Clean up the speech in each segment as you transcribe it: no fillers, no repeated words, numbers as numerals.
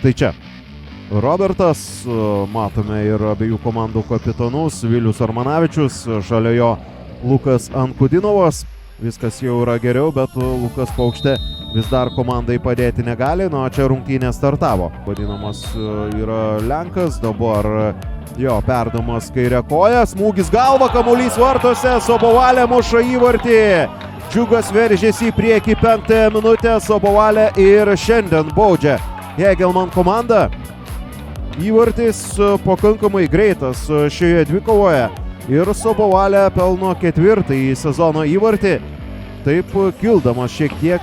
štai čia. Robertas, matome ir abiejų komandų kapitonus, Vilius Armanavičius, šalia jo Lukas Ankudinovas. Viskas jau yra geriau, bet Lukas Paukštė vis dar komandai padėti negali, nuo čia rungtynė startavo. Vadinamas yra Lenkas, dabar jo perdamas kairę koją, smūgis galva, kamuolys vartuose, Sobovalė muša įvartį. Džiugas veržėsi į priekį 5 minutę, Sobovalė ir šiandien baudžia Hegelman komanda. Įvartis pakankamai greitas šioje dvikovoje ir Sobovalė pelno 4. sezono įvartį. Taip kildamas šiek tiek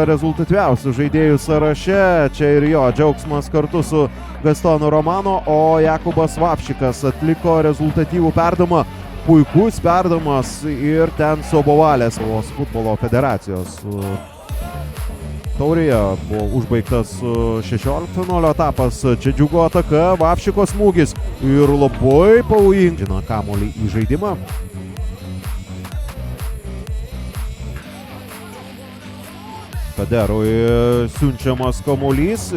rezultatyviausių žaidėjų sąraše. Čia ir jo džiaugsmas kartu su Gastonu Romano, o Jakubas Vapšikas atliko rezultatyvų perdavimą. Puikus perdavimas ir ten Sobovalės futbolo federacijos taurėje buvo užbaigtas 16-0 etapas. Čia Džiugo ataka, Vapšiko smūgis ir labai pavojingai kamuolį į žaidimą. Kaderui siunčiamas kamuolys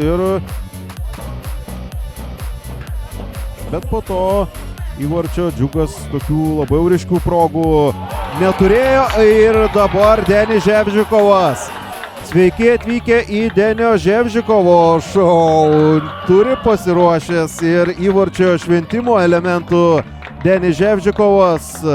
bet po to įvarčio Džiugas tokių labai ryškių progų neturėjo ir dabar Denis Ževžikovas. Sveiki atvykę į Denio Ževžikovo šou. Turi pasiruošęs ir įvarčio šventimo elementų Denis Ževžikovas.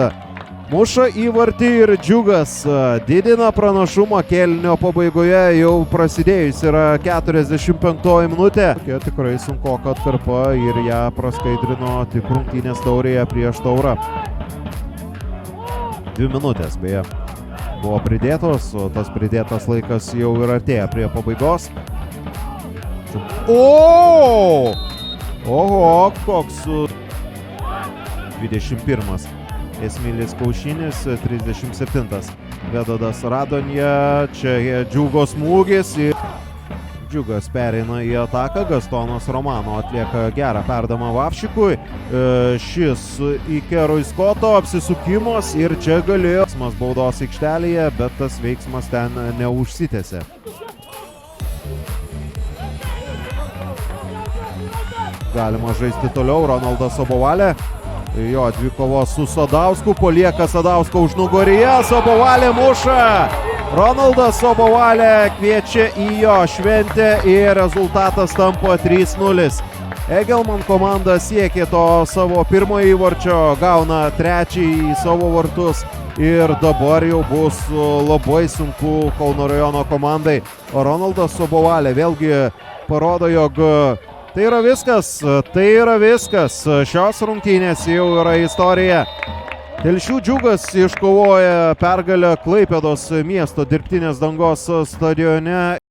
Muša įvartį ir Džiugas didina pranašumą kėlinio pabaigoje, jau prasidėjus yra 45 minutė. Tokia tikrai sunkoka atkarpa ir ją praskaidrino tik rungtynės taurėje prieš Taurą. 2 minutės beje buvo pridėtos, o tas pridėtas laikas jau ir artėja prie pabaigos. Oho, koks 21. Esmilis Kaušinis, 37. Vedodas Radonja, čia Džiugo smūgis. Džiugas pereina į ataką, Gastonas Romano atlieka gerą perdavimą Vapšikui. Šis į Kerui Skoto apsisukimas ir čia galėjo baudos aikštelėje, bet tas veiksmas ten neužsitęsė. Galima žaisti toliau, Ronaldas Sobovalė. Jo dvikovos su Sadausku, palieka Sadausko užnugaryje, Sobovalė muša. Ronaldas Sobovalė kviečia į jo šventę ir rezultatas tampa 3-0. Hegelman komanda siekė to savo pirmojo įvarčio, gauna 3 į savo vartus ir dabar jau bus labai sunku Kauno rajono komandai. O Ronaldas Sobovalė vėlgi parodo, jog tai yra viskas. Šios rungtynės jau yra istorija. Telšių Džiugas iškovoja pergalę Klaipėdos miesto dirbtinės dangos stadione.